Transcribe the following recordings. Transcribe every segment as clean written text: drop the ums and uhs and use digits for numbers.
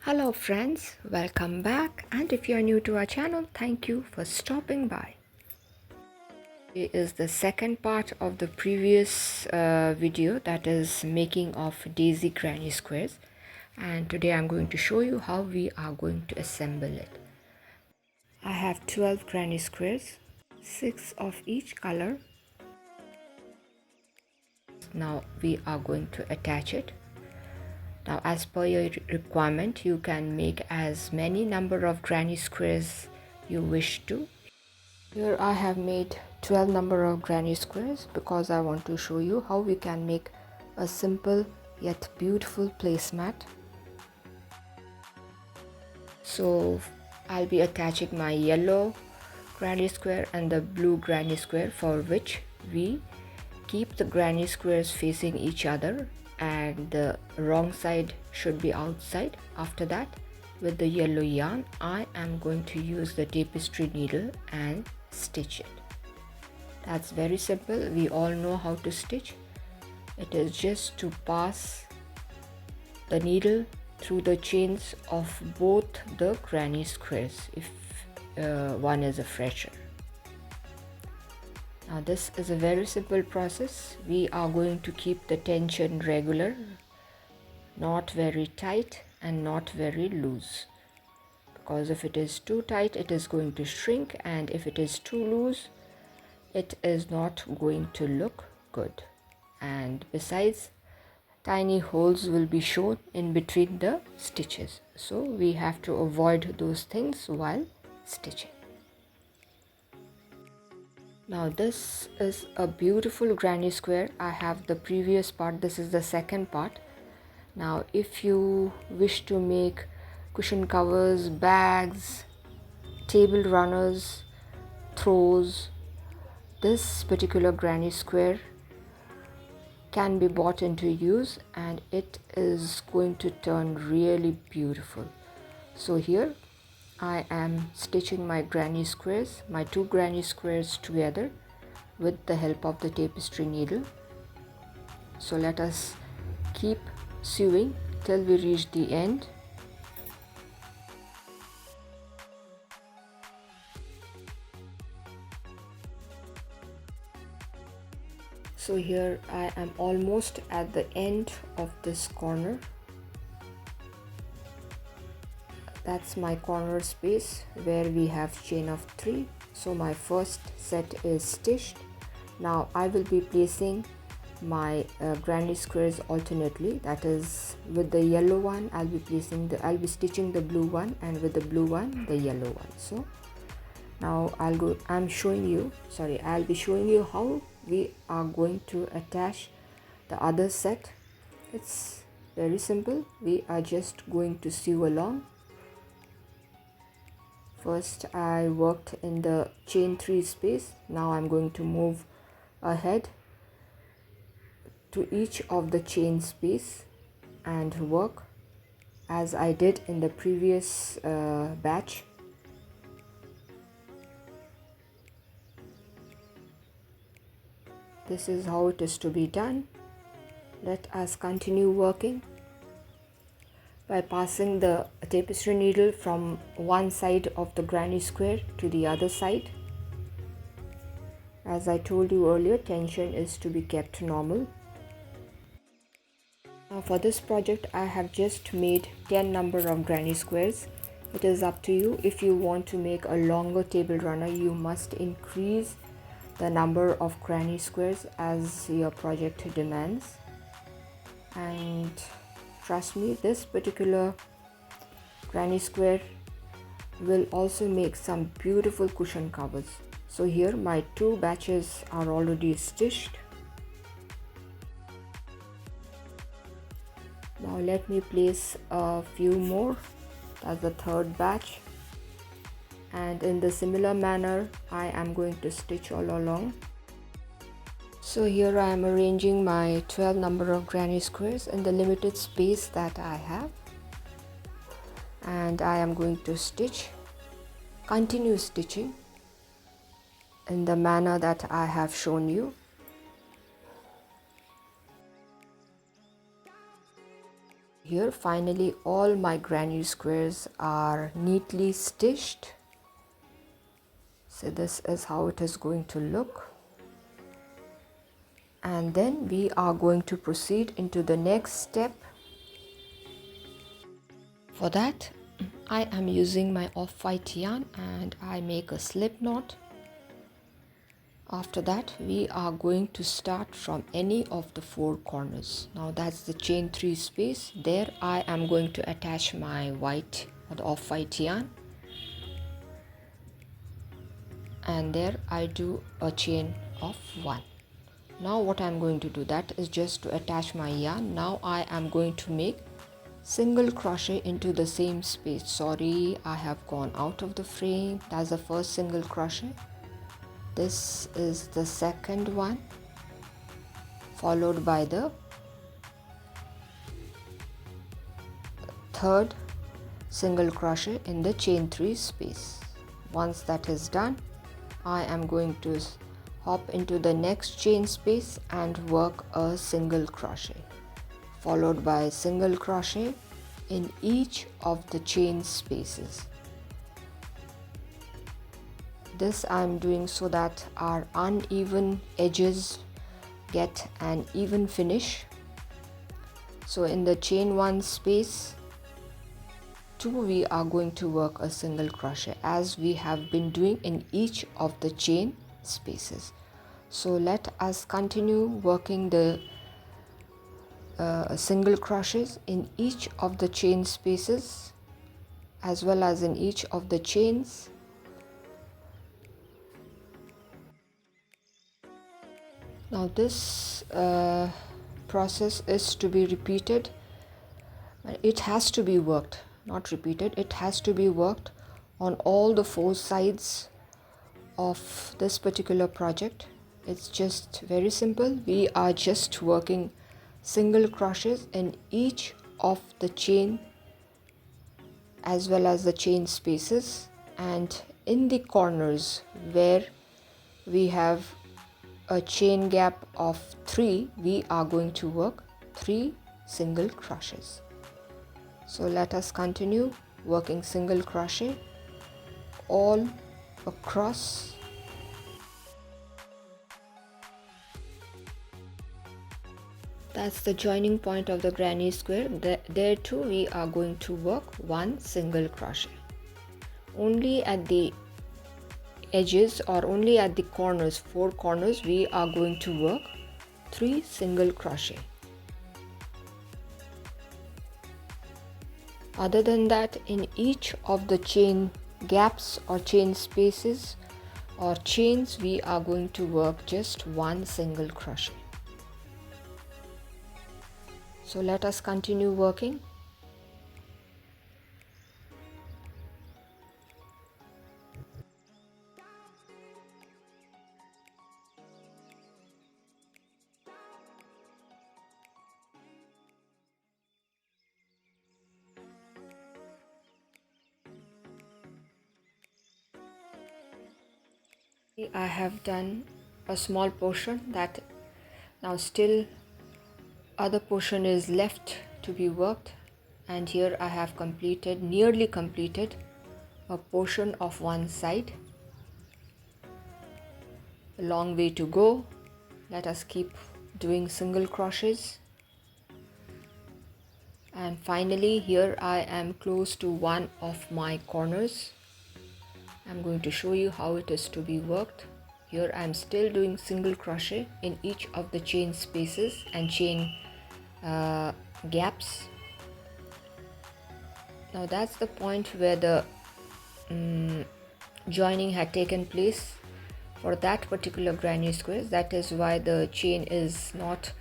Hello friends, welcome back, and if you are new to our channel, thank you for stopping by. Here is the second part of the previous video, that is making of daisy granny squares, and today I'm going to show you how we are going to assemble it. I have 12 granny squares, 6 of each color. Now we are going to attach it. Now, as per your requirement, you can make as many number of granny squares you wish to. Here I have made 12 number of granny squares because I want to show you how we can make a simple yet beautiful placemat. So I'll be attaching my yellow granny square and the blue granny square, for which we keep the granny squares facing each other and the wrong side should be outside. After that, with the yellow yarn, I am going to use the tapestry needle and stitch it. That's very simple. We all know how to stitch. It is just to pass the needle through the chains of both the granny squares if one is a fresher. Now this is a very simple process. We are going to keep the tension regular, not very tight and not very loose, because if it is too tight it is going to shrink, and if it is too loose it is not going to look good. And besides, tiny holes will be shown in between the stitches, so we have to avoid those things while stitching. Now this is a beautiful granny square. I have the previous part, this is the second part. Now if you wish to make cushion covers, bags, table runners, throws, this particular granny square can be bought into use and it is going to turn really beautiful. So here I am stitching my granny squares, my two granny squares together with the help of the tapestry needle. So let us keep sewing till we reach the end. So here I am almost at the end of this corner. That's my corner space where we have chain of 3. So my first set is stitched. Now I will be placing my granny squares alternately. That is, with the yellow one I'll be stitching the blue one, and with the blue one the yellow one. So now I'll be showing you how we are going to attach the other set. It's very simple. We are just going to sew along. First I worked in the chain 3 space. Now I'm going to move ahead to each of the chain space and work as I did in the previous batch. This is how it is to be done. Let us continue working by passing the tapestry needle from one side of the granny square to the other side. As I told you earlier, tension is to be kept normal. Now for this project I have just made 10 number of granny squares. It is up to you. If you want to make a longer table runner, you must increase the number of granny squares as your project demands. And trust me, this particular granny square will also make some beautiful cushion covers. So here my 2 batches are already stitched. Now let me place a few more. That's the third batch, and in the similar manner I am going to stitch all along. So here I am arranging my 12 number of granny squares in the limited space that I have, and I am going to continue stitching in the manner that I have shown you. here finally all my granny squares are neatly stitched. So this is how it is going to look. And then we are going to proceed into the next step. For that, I am using my off-white yarn and I make a slip knot. After that, we are going to start from any of the 4 corners. Now that's the chain 3 space. There I am going to attach my white or the off-white yarn. And there I do a chain of 1. Now what I am going to do, that is just to attach my yarn. Now I am going to make single crochet into the same space. Sorry, I have gone out of the frame. That's the first single crochet. This is the second one, followed by the third single crochet in the chain 3 space. Once that is done, I am going to hop into the next chain space and work a single crochet, followed by a single crochet in each of the chain spaces. This I am doing so that our uneven edges get an even finish. So in the chain 1 space 2, we are going to work a single crochet as we have been doing in each of the chain spaces. So let us continue working the single crochets in each of the chain spaces as well as in each of the chains. Now this process is to be repeated. It has to be worked, not repeated. It has to be worked on all the 4 sides of this particular project. It's just very simple. We are just working single crochets in each of the chain as well as the chain spaces, and in the corners where we have a chain gap of 3, we are going to work 3 single crochets. So let us continue working single crochet all across. That's the joining point of the granny square. There too we are going to work 1 single crochet. Only at the edges or only at the corners, 4 corners, we are going to work 3 single crochet. Other than that, in each of the chain gaps or chain spaces or chains, we are going to work just 1 single crochet. So let us continue working. I have done a small portion, that now still other portion is left to be worked, and here I have nearly completed a portion of one side. A long way to go. Let us keep doing single crochets. And finally here I am close to one of my corners. I'm going to show you how it is to be worked. Here I am still doing single crochet in each of the chain spaces and chain gaps. Now that's the point where the joining had taken place for that particular granny square. That is why the chain is not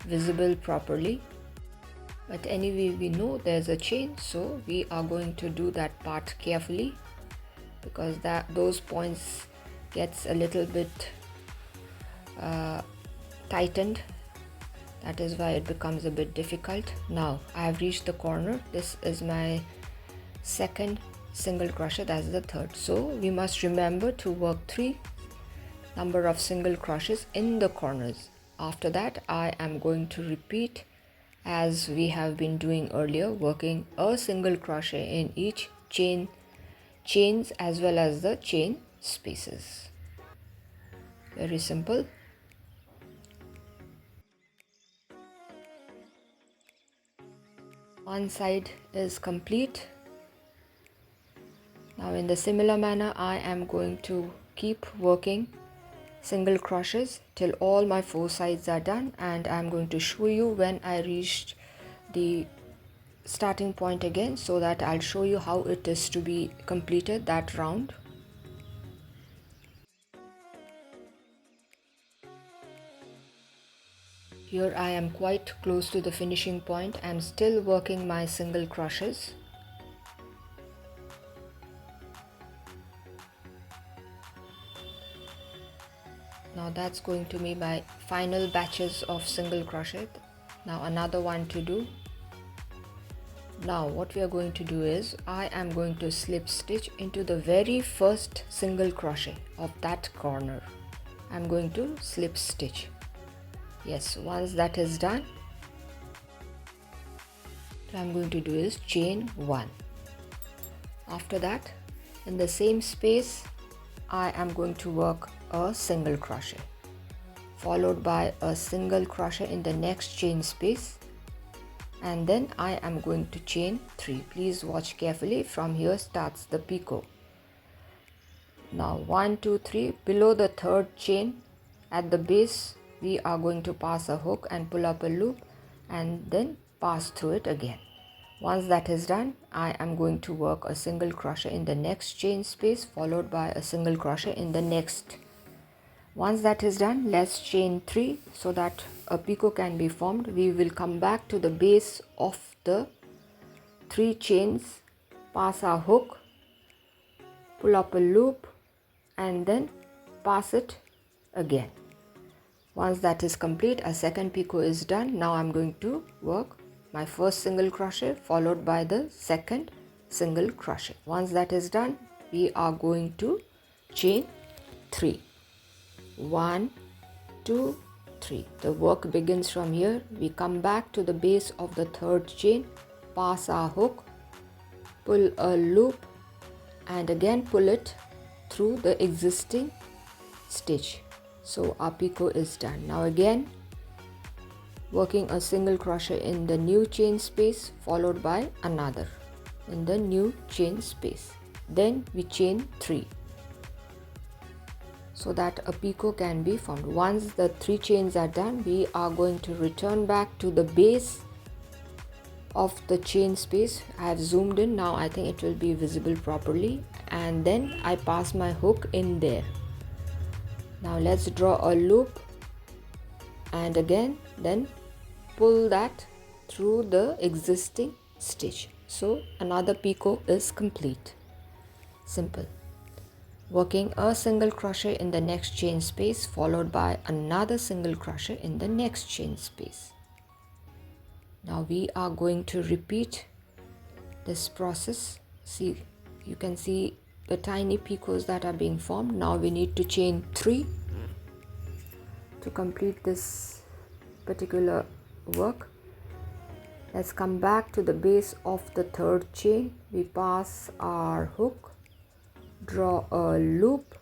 visible properly. But anyway, we know there's a chain, so we are going to do that part carefully, because those points gets a little bit tightened. That is why it becomes a bit difficult. Now I have reached the corner. This is my second single crochet, that's the third. So we must remember to work 3 number of single crochets in the corners. After that I am going to repeat as we have been doing earlier, working a single crochet in each chains as well as the chain spaces. Very simple. One side is complete. Now in the similar manner, I am going to keep working single crochets till all my 4 sides are done, and I'm going to show you when I reached the starting point again, so that I'll show you how it is to be completed, that round. Here I am quite close to the finishing point. I'm still working my single crochets. Now that's going to be my final batches of single crochet. Now another one to do. Now what we are going to do is, I am going to slip stitch into the very first single crochet of that corner. I'm going to slip stitch. Yes, once that is done, what I'm going to do is chain 1. After that, in the same space, I am going to work a single crochet, followed by a single crochet in the next chain space, and then I am going to chain 3. Please watch carefully. From here starts the picot. Now 1 2 3, below the third chain at the base we are going to pass a hook and pull up a loop and then pass through it again. Once that is done, I am going to work a single crochet in the next chain space, followed by a single crochet in the next. Once that is done, let's chain 3 so that a picot can be formed. We will come back to the base of the 3 chains, pass our hook, pull up a loop and then pass it again. Once that is complete, a second picot is done. Now I'm going to work my first single crochet followed by the second single crochet. Once that is done, we are going to chain 3. 1 2 3. The work begins from here. We come back to the base of the third chain, pass our hook, pull a loop and again pull it through the existing stitch. So our picot is done. Now again working a single crochet in the new chain space, followed by another in the new chain space. Then we chain 3 so that a picot can be formed. Once the 3 chains are done, we are going to return back to the base of the chain space. I have zoomed in now, I think it will be visible properly, and then I pass my hook in there. Now let's draw a loop and again then pull that through the existing stitch. So another picot is complete. Simple. Working a single crochet in the next chain space, followed by another single crochet in the next chain space. Now we are going to repeat this process. See, you can see the tiny picots that are being formed. Now we need to chain 3 to complete this particular work. Let's come back to the base of the third chain. We pass our hook, draw a loop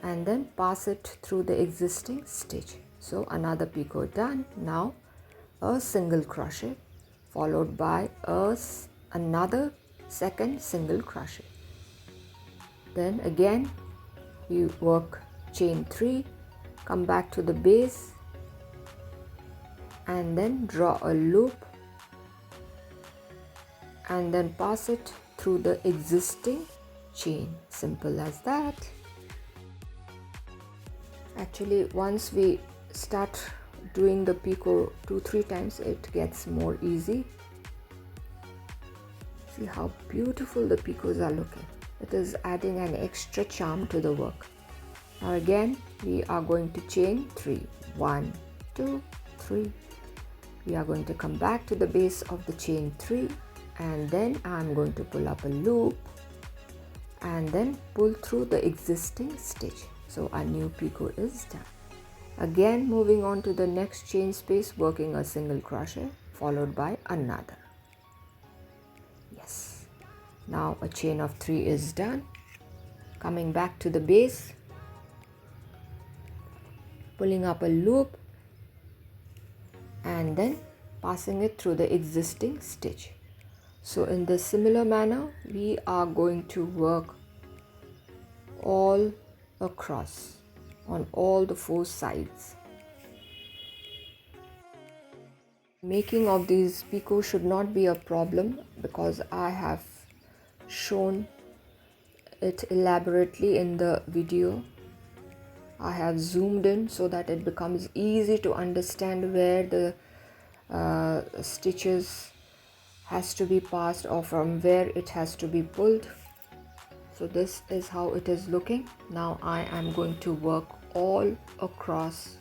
and then pass it through the existing stitch. So another picot done. Now a single crochet followed by another second single crochet. Then again we work chain 3, come back to the base and then draw a loop and then pass it through the existing chain. Simple as that. Actually, once we start doing the picot 2-3 times, it gets more easy. See how beautiful the picots are looking. It is adding an extra charm to the work. Now again we are going to chain 3. 1 2 3. We are going to come back to the base of the chain 3 and then I'm going to pull up a loop and then pull through the existing stitch. So our new picot is done. Again moving on to the next chain space, working a single crochet, followed by another. Yes, now a chain of 3 is done. Coming back to the base, pulling up a loop and then passing it through the existing stitch. So in this similar manner, we are going to work all across on all the 4 sides. Making of these picots should not be a problem because I have shown it elaborately in the video. I have zoomed in so that it becomes easy to understand where the stitches has to be passed or from where it has to be pulled. So this is how it is looking. Now I am going to work all across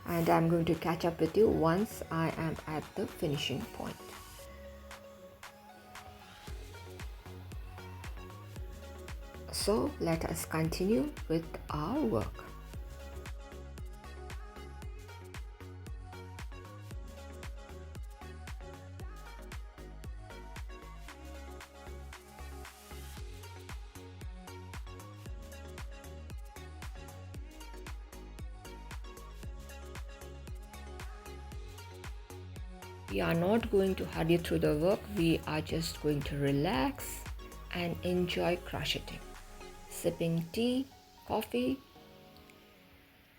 and I'm going to catch up with you once I am at the finishing point. So let us continue with our work. We are not going to hurry through the work, we are just going to relax and enjoy crocheting, sipping tea, coffee.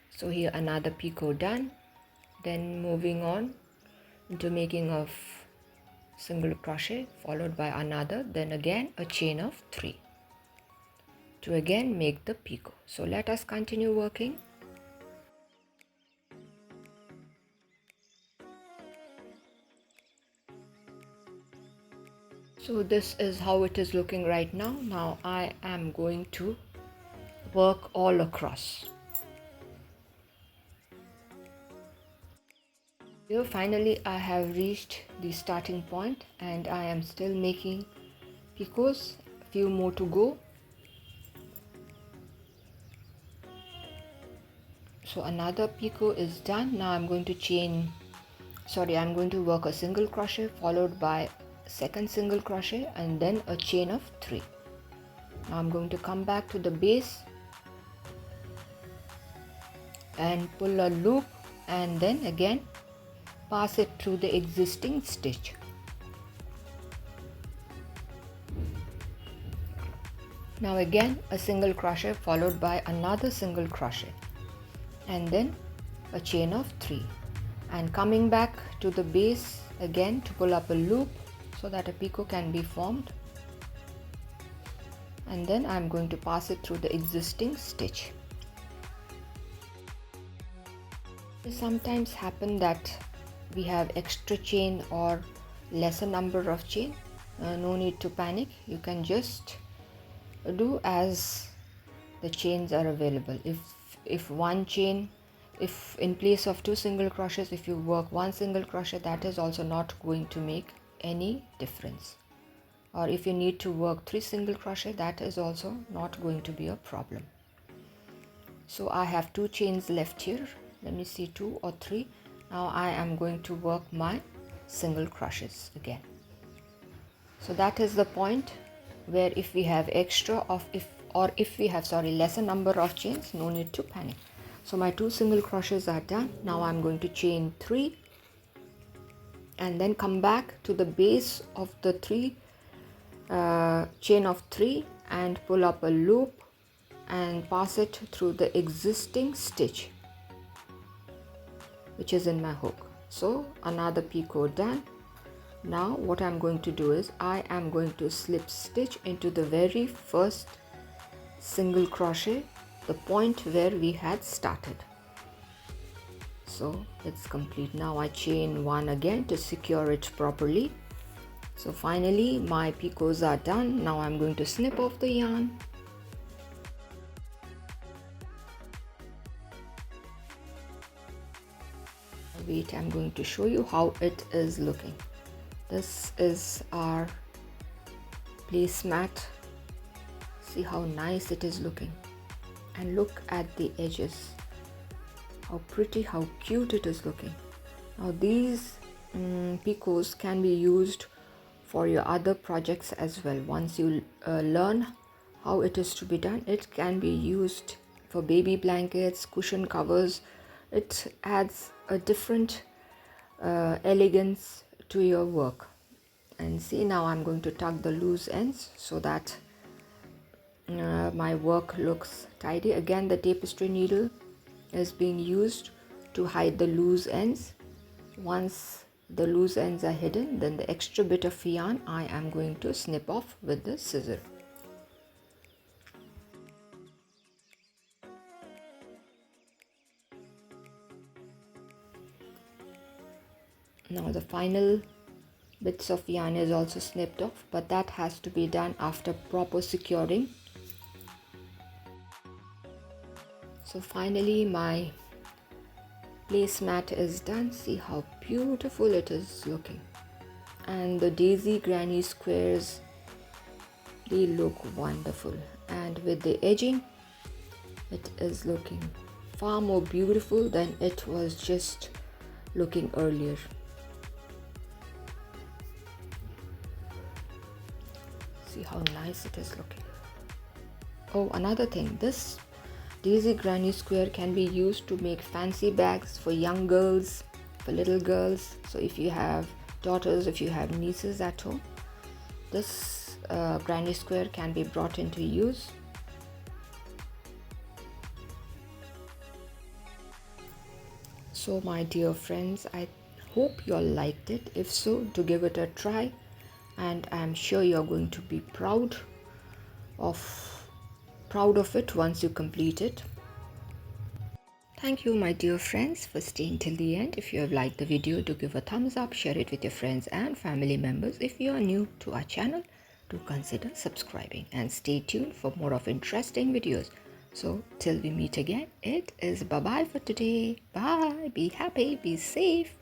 So here another picot done, then moving on into making of single crochet followed by another, then again a chain of 3 to again make the picot. So let us continue working. So this is how it is looking right now. Now I am going to work all across. Here finally I have reached the starting point and I am still making picots, a few more to go. So another picot is done. Now I'm going to work a single crochet followed by second single crochet and then a chain of 3. Now I'm going to come back to the base and pull a loop and then again pass it through the existing stitch. Now again a single crochet followed by another single crochet and then a chain of 3, and coming back to the base again to pull up a loop so that a picot can be formed, and then I'm going to pass it through the existing stitch. It sometimes happen that we have extra chain or lesser number of chain. No need to panic, you can just do as the chains are available. If one chain, if in place of 2 single crochets, if you work 1 single crochet, that is also not going to make any difference. Or if you need to work 3 single crochet, that is also not going to be a problem. So I have 2 chains left here. Let me see, 2 or 3. Now I am going to work my single crochets again. So that is the point where if we have extra of if we have lesser number of chains, no need to panic. So my 2 single crochets are done. Now I'm going to chain 3 and then come back to the base of the chain of 3 and pull up a loop and pass it through the existing stitch which is in my hook. So another picot done. Now what I'm going to do is I am going to slip stitch into the very first single crochet, the point where we had started. So it's complete. Now I chain 1 again to secure it properly. So finally my picots are done. Now I'm going to snip off the yarn. Wait, I'm going to show you how it is looking. This is our placemat. See how nice it is looking, and look at the edges, how pretty, how cute it is looking. Now these picots can be used for your other projects as well. Once you learn how it is to be done, it can be used for baby blankets, cushion covers. It adds a different elegance to your work. And see, now I'm going to tuck the loose ends so that my work looks tidy. Again, the tapestry needle is being used to hide the loose ends. Once the loose ends are hidden, then the extra bit of yarn I am going to snip off with the scissor. Now the final bits of yarn is also snipped off, but that has to be done after proper securing. So finally my placemat is done. See how beautiful it is looking. And the daisy granny squares, they look wonderful, and with the edging it is looking far more beautiful than it was just looking earlier. See how nice it is looking. Oh, another thing, this daisy granny square can be used to make fancy bags for young girls, for little girls. So if you have daughters, if you have nieces at home, this granny square can be brought into use. So my dear friends, I hope you all liked it. If so, do give it a try, and I'm sure you're going to be proud of it once you complete it. Thank you my dear friends for staying till the end. If you have liked the video, do give a thumbs up, share it with your friends and family members. If you are new to our channel, do consider subscribing and stay tuned for more of interesting videos. So till we meet again, it is bye bye for today. Bye, be happy, be safe.